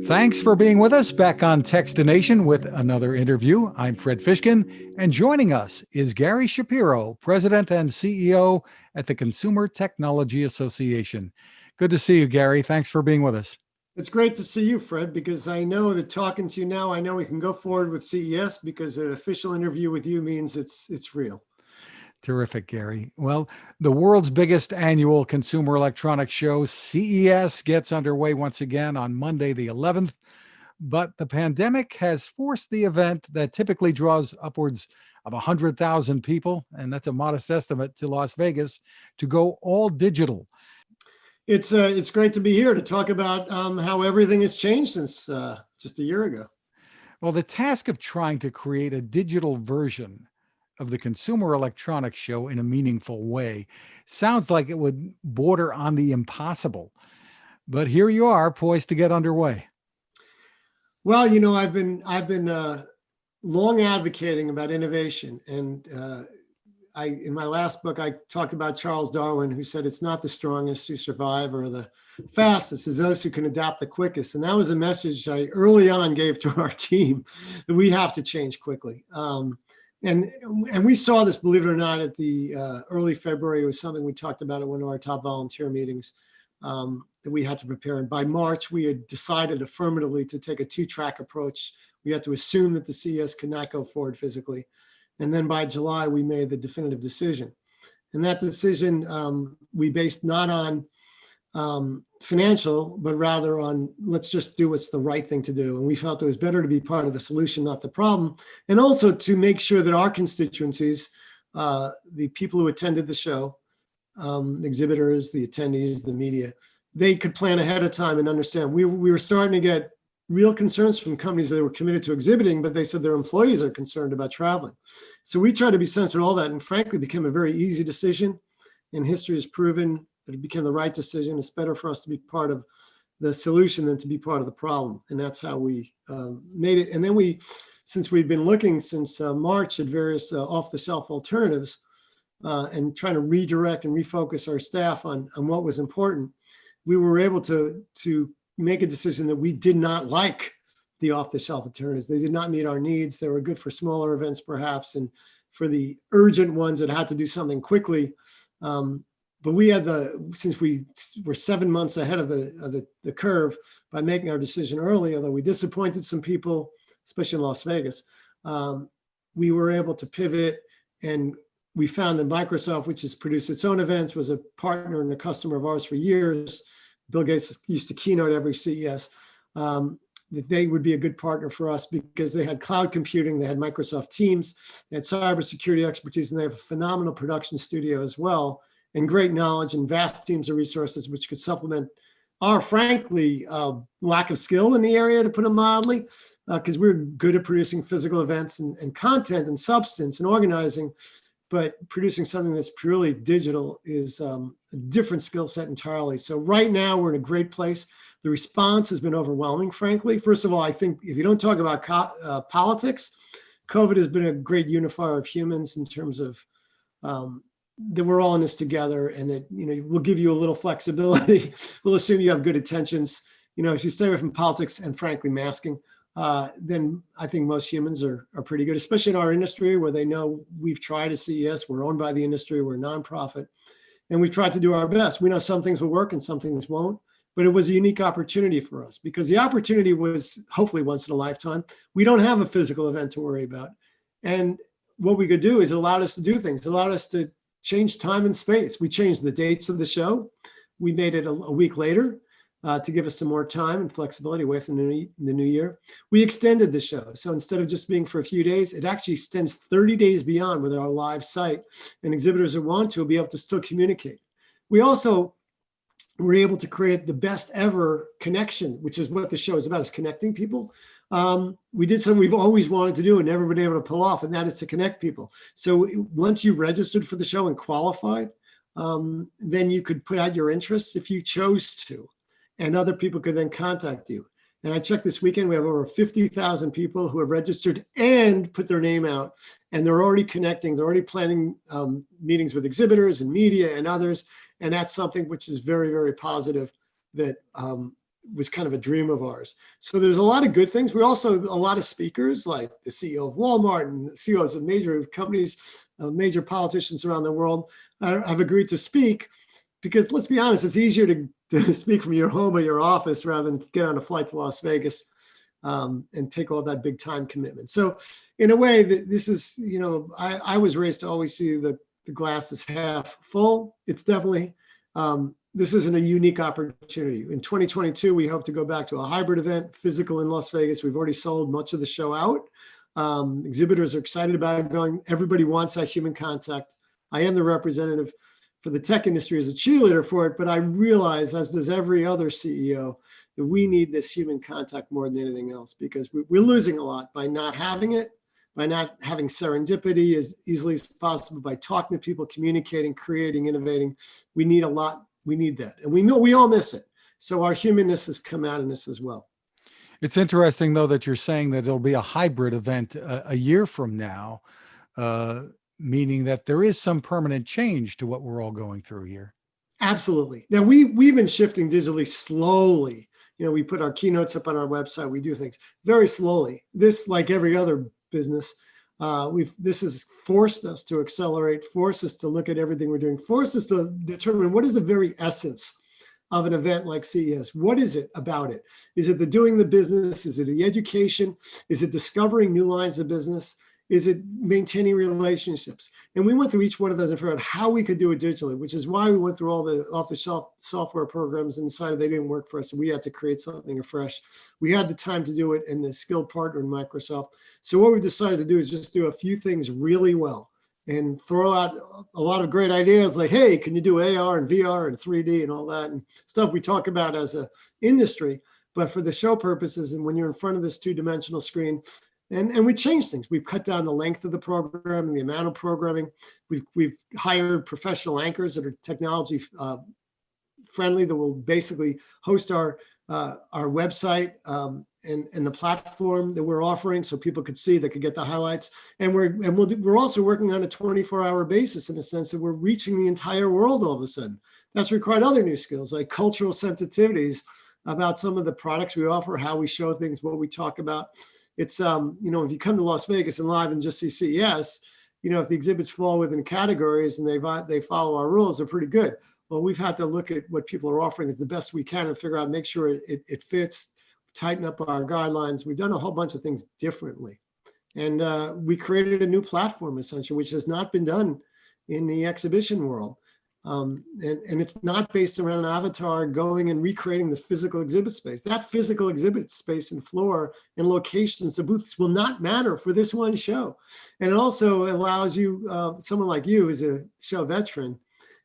Thanks for being with us back on Techstination with another interview. I'm Fred Fishkin, and joining us is Gary Shapiro, President and CEO at the Consumer Technology Association. Good to see you, Gary. Thanks for being with us. It's great to see you, Fred, because I know that talking to you now, I know we can go forward with CES because an official interview with you means it's real. Terrific, Gary. Well, the world's biggest annual consumer electronics show, CES, gets underway once again on Monday, the 11th. But the pandemic has forced the event that typically draws upwards of 100,000 people, and that's a modest estimate, to Las Vegas, to go all digital. It's great to be here to talk about how everything has changed since just a year ago. Well, the task of trying to create a digital version of the Consumer Electronics Show in a meaningful way sounds like it would border on the impossible. But here you are, poised to get underway. Well, I've been long advocating about innovation, and in my last book I talked about Charles Darwin, who said it's not the strongest who survive or the fastest, it's those who can adapt the quickest. And that was a message I early on gave to our team, that we have to change quickly. And we saw this, believe it or not, at the early February. It was something we talked about at one of our top volunteer meetings that we had to prepare. And by March, we had decided affirmatively to take a two-track approach. We had to assume that the CES could not go forward physically. And then by July, we made the definitive decision. And that decision we based not on financial, but rather on let's just do what's the right thing to do. And we felt it was better to be part of the solution, not the problem. And also to make sure that our constituencies, the people who attended the show, the exhibitors, the attendees, the media, they could plan ahead of time and understand. We were starting to get real concerns from companies that were committed to exhibiting, but they said their employees are concerned about traveling. So we tried to be sensitive to all that, and frankly, it became a very easy decision. And history has proven that it became the right decision. It's better for us to be part of the solution than to be part of the problem. And that's how we made it. And then since we've been looking since March at various off-the-shelf alternatives and trying to redirect and refocus our staff on what was important, we were able to make a decision that we did not like the off-the-shelf alternatives. They did not meet our needs. They were good for smaller events, perhaps, and for the urgent ones that had to do something quickly. But we had since we were 7 months ahead of the curve by making our decision early, although we disappointed some people, especially in Las Vegas, we were able to pivot, and we found that Microsoft, which has produced its own events, was a partner and a customer of ours for years. Bill Gates used to keynote every CES, that they would be a good partner for us because they had cloud computing, they had Microsoft Teams, they had cybersecurity expertise, and they have a phenomenal production studio as well, and great knowledge and vast teams of resources which could supplement our, frankly, lack of skill in the area, to put it mildly, because we're good at producing physical events and content and substance and organizing, but producing something that's purely digital is a different skill set entirely. So right now we're in a great place. The response has been overwhelming, frankly. First of all, I think if you don't talk about politics, COVID has been a great unifier of humans in terms of that we're all in this together, and that, we'll give you a little flexibility. We'll assume you have good intentions. If you stay away from politics and, frankly, masking, then I think most humans are pretty good, especially in our industry where they know we've tried at CES, we're owned by the industry, we're a nonprofit, and we've tried to do our best. We know some things will work and some things won't, but it was a unique opportunity for us because the opportunity was hopefully once in a lifetime. We don't have a physical event to worry about. And what we could do is it allowed us to do things. It allowed us to change time and space. We changed the dates of the show. We made it a week later. To give us some more time and flexibility away from the new year. We extended the show. So instead of just being for a few days, it actually extends 30 days beyond with our live site, and exhibitors that want to will be able to still communicate. We also were able to create the best ever connection, which is what the show is about, is connecting people. We did something we've always wanted to do and never been able to pull off, and that is to connect people. So once you registered for the show and qualified, then you could put out your interests if you chose to. And other people could then contact you. And I checked this weekend, we have over 50,000 people who have registered and put their name out, and they're already connecting, they're already planning meetings with exhibitors and media and others. And that's something which is very, very positive that was kind of a dream of ours. So there's a lot of good things. We also, a lot of speakers like the CEO of Walmart and CEOs of major companies, major politicians around the world have agreed to speak, because let's be honest, it's easier to speak from your home or your office rather than get on a flight to Las Vegas and take all that big time commitment. So in a way, this is, I was raised to always see the glass is half full. It's definitely, this isn't a unique opportunity. In 2022, we hope to go back to a hybrid event, physical in Las Vegas. We've already sold much of the show out. Exhibitors are excited about it going. Everybody wants that human contact. I am the representative for the tech industry as a cheerleader for it, but I realize, as does every other CEO, that we need this human contact more than anything else, because we're losing a lot by not having it, by not having serendipity as easily as possible, by talking to people, communicating, creating, innovating. We need a lot. We need that. And we know we all miss it. So our humanness has come out in this as well. It's interesting, though, that you're saying that it'll be a hybrid event a year from now, meaning that there is some permanent change to what we're all going through here. Absolutely. Now, we've been shifting digitally slowly. We put our keynotes up on our website. We do things very slowly. This, like every other business, this has forced us to accelerate, forced us to look at everything we're doing, forced us to determine what is the very essence of an event like CES. What is it about it? Is it the doing the business? Is it the education? Is it discovering new lines of business? Is it maintaining relationships? And we went through each one of those and figured out how we could do it digitally, which is why we went through all the off-the-shelf software programs and decided they didn't work for us. So we had to create something afresh. We had the time to do it and the skilled partner in Microsoft. So what we decided to do is just do a few things really well and throw out a lot of great ideas like, hey, can you do AR and VR and 3D and all that and stuff we talk about as an industry, but for the show purposes and when you're in front of this two-dimensional screen. And we changed things. We've cut down the length of the program and the amount of programming. We've hired professional anchors that are technology friendly, that will basically host our website and the platform that we're offering, so people could see, they could get the highlights. And we're also working on a 24-hour basis, in a sense that we're reaching the entire world all of a sudden. That's required other new skills like cultural sensitivities about some of the products we offer, how we show things, what we talk about. It's, if you come to Las Vegas and live and just see CES, if the exhibits fall within categories and they follow our rules, they're pretty good. Well, we've had to look at what people are offering as the best we can and figure out, make sure it fits, tighten up our guidelines. We've done a whole bunch of things differently. And we created a new platform, essentially, which has not been done in the exhibition world. And it's not based around an avatar going and recreating the physical exhibit space. That physical exhibit space and floor and locations, the booths will not matter for this one show. And it also allows you, someone like you as a show veteran,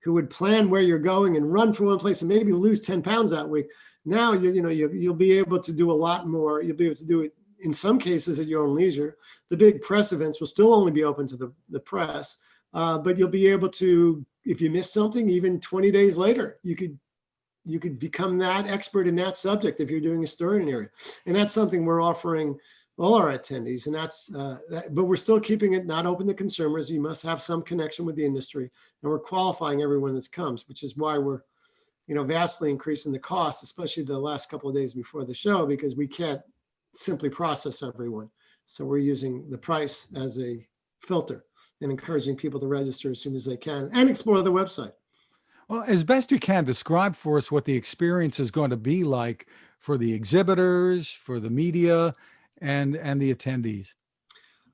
who would plan where you're going and run from one place and maybe lose 10 pounds that week. Now, you'll be able to do a lot more. You'll be able to do it in some cases at your own leisure. The big press events will still only be open to the press, but you'll be able to, if you miss something, even 20 days later, you could become that expert in that subject if you're doing a story in an area. And that's something we're offering all our attendees. And but we're still keeping it not open to consumers. You must have some connection with the industry, and we're qualifying everyone that comes, which is why we're, vastly increasing the cost, especially the last couple of days before the show, because we can't simply process everyone. So we're using the price as a filter and encouraging people to register as soon as they can and explore the website. Well, as best you can, describe for us what the experience is going to be like for the exhibitors, for the media, and the attendees.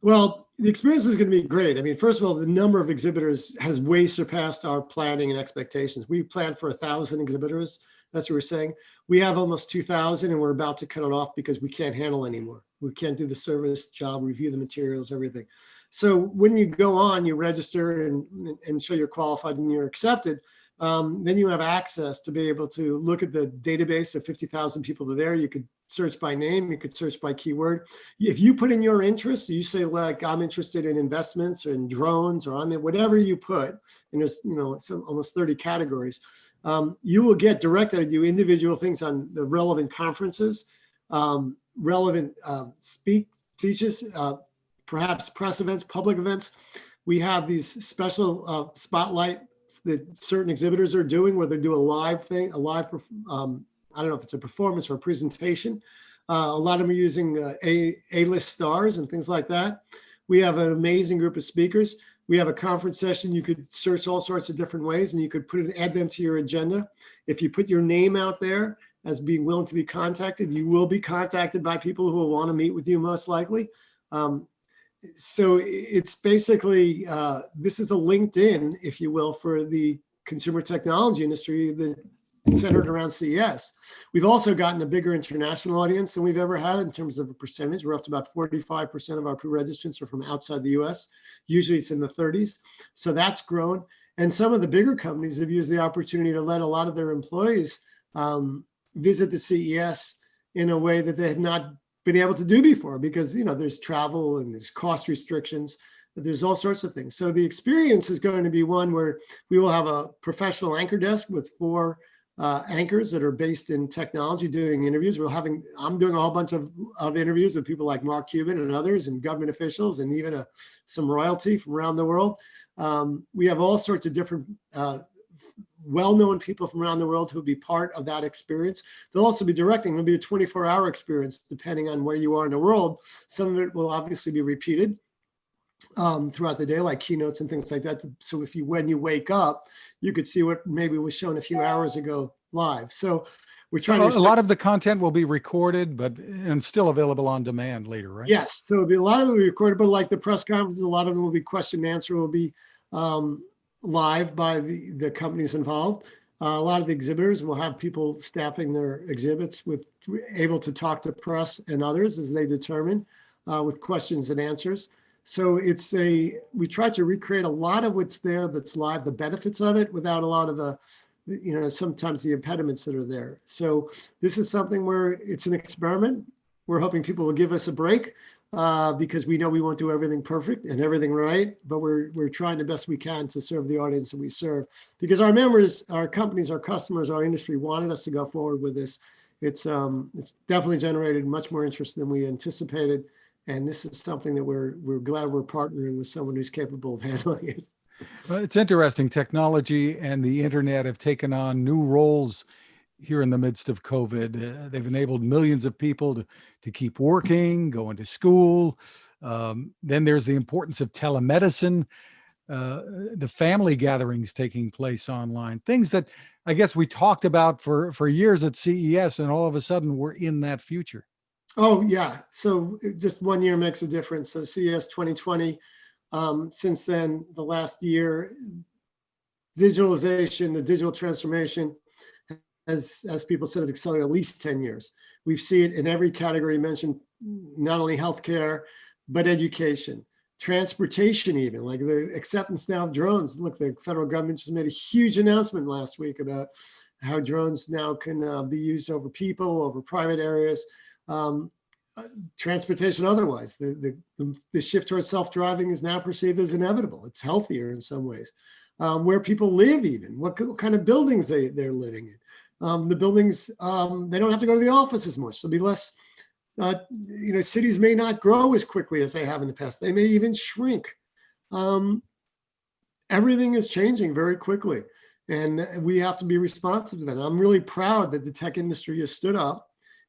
Well, the experience is going to be great. I mean, first of all, the number of exhibitors has way surpassed our planning and expectations. We planned for 1,000 exhibitors. That's what we're saying. We have almost 2,000, and we're about to cut it off because we can't handle anymore. We can't do the service job, review the materials, everything. So when you go on, you register and show you're qualified and you're accepted. Then you have access to be able to look at the database of 50,000 people that are there. You could search by name, you could search by keyword. If you put in your interests, you say like, I'm interested in investments or in drones, or I'm in whatever you put, and there's, almost 30 categories. You will get directed at you individual things on the relevant conferences, relevant speeches, perhaps press events, public events. We have these special spotlight that certain exhibitors are doing, where they do a live thing, I don't know if it's a performance or a presentation. A lot of them are using A-list stars and things like that. We have an amazing group of speakers. We have a conference session. You could search all sorts of different ways, and you could add them to your agenda. If you put your name out there as being willing to be contacted, you will be contacted by people who will want to meet with you most likely. So it's basically, this is a LinkedIn, if you will, for the consumer technology industry that centered around CES. We've also gotten a bigger international audience than we've ever had in terms of a percentage. We're up to about 45% of our pre-registrants are from outside the US. Usually it's in the 30s. So that's grown. And some of the bigger companies have used the opportunity to let a lot of their employees visit the CES in a way that they had not been able to do before, because there's travel and there's cost restrictions. There's all sorts of things. So the experience is going to be one where we will have a professional anchor desk with 4 anchors that are based in technology doing interviews. I'm doing a whole bunch of interviews with people like Mark Cuban and others, and government officials, and even some royalty from around the world. We have all sorts of different well-known people from around the world who will be part of that experience. They'll also be directing. It'll be a 24-hour experience depending on where you are in the world. Some of it will obviously be repeated throughout the day, like keynotes and things like that. So when you wake up, you could see what maybe was shown a few hours ago live. So we're trying to. A lot of the content will be recorded, and still available on demand later, right? Yes. So it'll be a lot of it will be recorded, but like the press conference, a lot of them will be question and answer, will be live by the companies involved. A lot of the exhibitors will have people staffing their exhibits able to talk to press and others as they determine with questions and answers. So we try to recreate a lot of what's there that's live, the benefits of it, without a lot of the, sometimes the impediments that are there. So this is something where it's an experiment. We're hoping people will give us a break because we know we won't do everything perfect and everything right, but we're trying the best we can to serve the audience that we serve, because our members, our companies, our customers, our industry wanted us to go forward with this. It's definitely generated much more interest than we anticipated. And this is something that we're glad we're partnering with someone who's capable of handling it. Well, it's interesting. Technology and the internet have taken on new roles here in the midst of COVID. They've enabled millions of people to keep working, going to school. Then there's the importance of telemedicine, the family gatherings taking place online, things that I guess we talked about for years at CES, and all of a sudden we're in that future. Oh, yeah. So just 1 year makes a difference. So CES 2020, since then, the last year, digitalization, the digital transformation, as people said, has accelerated at least 10 years. We've seen it in every category mentioned, not only healthcare, but education, transportation, even like the acceptance now of drones. Look, the federal government just made a huge announcement last week about how drones now can be used over people, over private areas. Transportation otherwise. The shift towards self-driving is now perceived as inevitable. It's healthier in some ways. Where people live, even what kind of buildings they're living in. The buildings, they don't have to go to the office as much. There'll be less, cities may not grow as quickly as they have in the past. They may even shrink. Everything is changing very quickly, and we have to be responsive to that. I'm really proud that the tech industry has stood up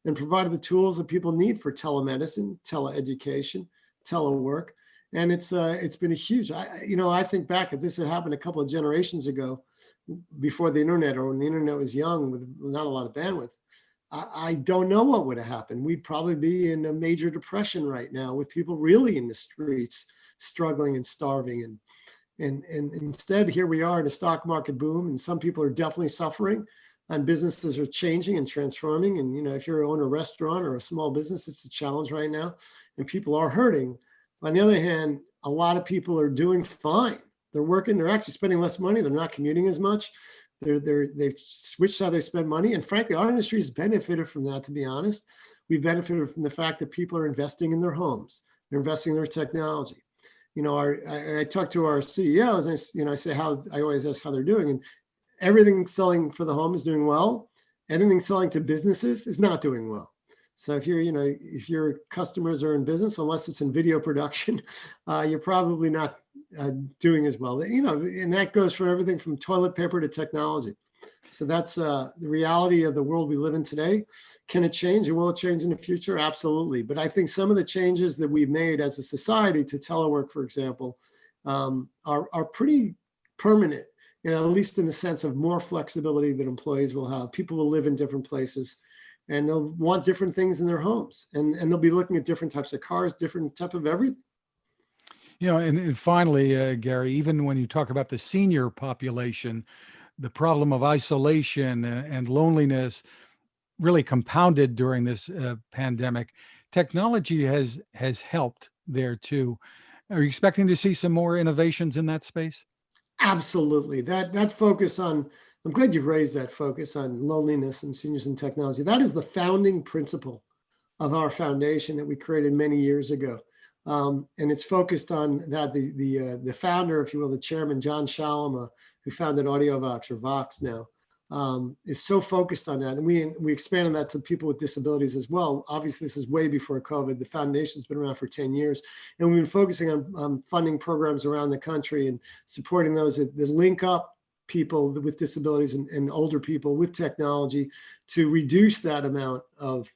and provided the tools that people need for telemedicine, teleeducation, telework. And it's been a huge, I think back, if this had happened a couple of generations ago, before the internet, or when the internet was young with not a lot of bandwidth, I don't know what would have happened. We'd probably be in a major depression right now with people really in the streets struggling and starving. And instead, here we are in a stock market boom, and some people are definitely suffering. And businesses are changing and transforming. And, if you're owning a restaurant or a small business, it's a challenge right now, and people are hurting. On the other hand, a lot of people are doing fine. They're working, they're actually spending less money. They're not commuting as much. They've switched how they spend money. And frankly, our industry has benefited from that, to be honest. We've benefited from the fact that people are investing in their homes. They're investing in their technology. I talk to our CEOs, and I say I always ask how they're doing. And everything selling for the home is doing well. Anything selling to businesses is not doing well. So if your customers are in business, unless it's in video production, you're probably not doing as well. And that goes for everything from toilet paper to technology. So that's the reality of the world we live in today. Can it change, and will it change in the future? Absolutely. But I think some of the changes that we've made as a society to telework, for example, are pretty permanent, at least in the sense of more flexibility that employees will have. People will live in different places, and they'll want different things in their homes, and they'll be looking at different types of cars, different type of everything. And finally, Gary, even when you talk about the senior population, the problem of isolation and loneliness really compounded during this pandemic. Technology has helped there too. Are you expecting to see some more innovations in that space? Absolutely. That focus on, I'm glad you raised that focus on loneliness and seniors and technology. That is the founding principle of our foundation that we created many years ago. And it's focused on that. The founder, if you will, the chairman, John Shalom, who founded AudioVox, or Vox now, is so focused on that. And we expanded that to people with disabilities as well. Obviously, this is way before COVID. The foundation's been around for 10 years. And we've been focusing on funding programs around the country and supporting those that link up people with disabilities and older people with technology to reduce that amount of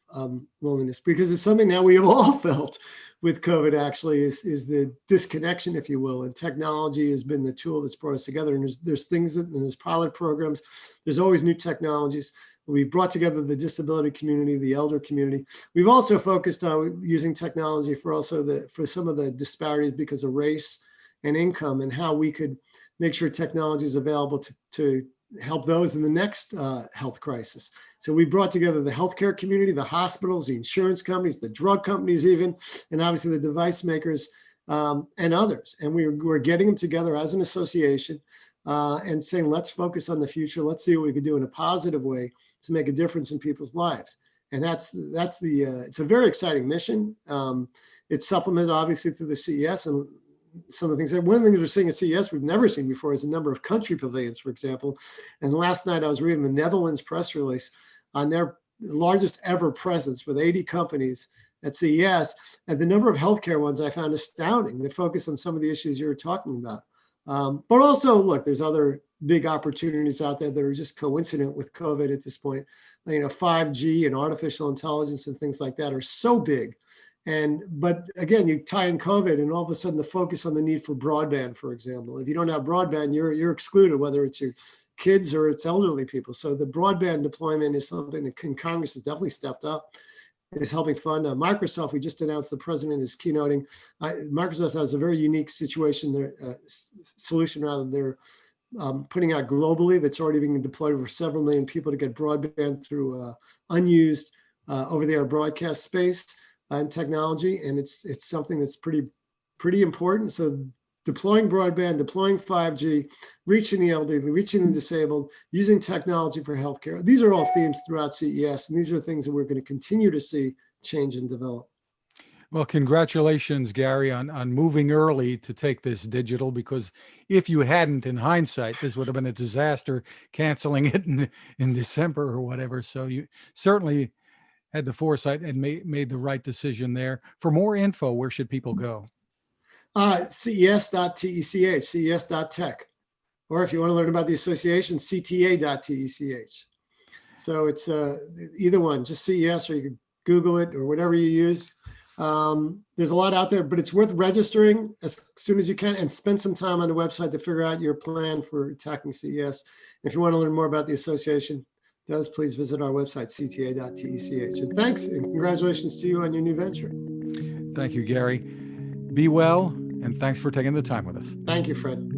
loneliness, because it's something now we have all felt with COVID, actually, is the disconnection, if you will. And technology has been the tool that's brought us together. And there's things and there's pilot programs. There's always new technologies. We've brought together the disability community, the elder community. We've also focused on using technology for some of the disparities because of race and income, and how we could make sure technology is available to help those in the next health crisis. So we brought together the healthcare community, the hospitals, the insurance companies, the drug companies even, and obviously the device makers and others. And we're getting them together as an association and saying, let's focus on the future. Let's see what we can do in a positive way to make a difference in people's lives. And it's a very exciting mission. It's supplemented obviously through the CES and some of the things. One of the things we're seeing at CES we've never seen before is a number of country pavilions, for example. And last night I was reading the Netherlands press release on their largest ever presence with 80 companies at CES. And the number of healthcare ones I found astounding that focus on some of the issues you were talking about. But also, look, there's other big opportunities out there that are just coincident with COVID at this point. 5G and artificial intelligence and things like that are so big. But again, you tie in COVID and all of a sudden the focus on the need for broadband, for example. If you don't have broadband, you're excluded, whether it's your kids or it's elderly people. So the broadband deployment is something that Congress has definitely stepped up. Is helping fund. Microsoft, we just announced, the president is keynoting. Microsoft has a very unique situation, solution rather. They're putting out globally that's already being deployed over several million people to get broadband through unused over-the-air broadcast space and technology. And it's something that's pretty important. So deploying broadband, deploying 5G, reaching the elderly, reaching the disabled, using technology for healthcare. These are all themes throughout CES, and these are things that we're going to continue to see change and develop. Well, congratulations, Gary, on moving early to take this digital, because if you hadn't, in hindsight, this would have been a disaster, canceling it in December or whatever. So you certainly had the foresight and made the right decision there. For more info, where should people go? CES.tech, CES.tech. Or if you want to learn about the association, CTA.tech. So it's either one, just CES, or you can Google it or whatever you use. There's a lot out there, but it's worth registering as soon as you can and spend some time on the website to figure out your plan for attacking CES. If you want to learn more about the association, please visit our website, CTA.tech. And thanks and congratulations to you on your new venture. Thank you, Gary. Be well, and thanks for taking the time with us. Thank you, Fred.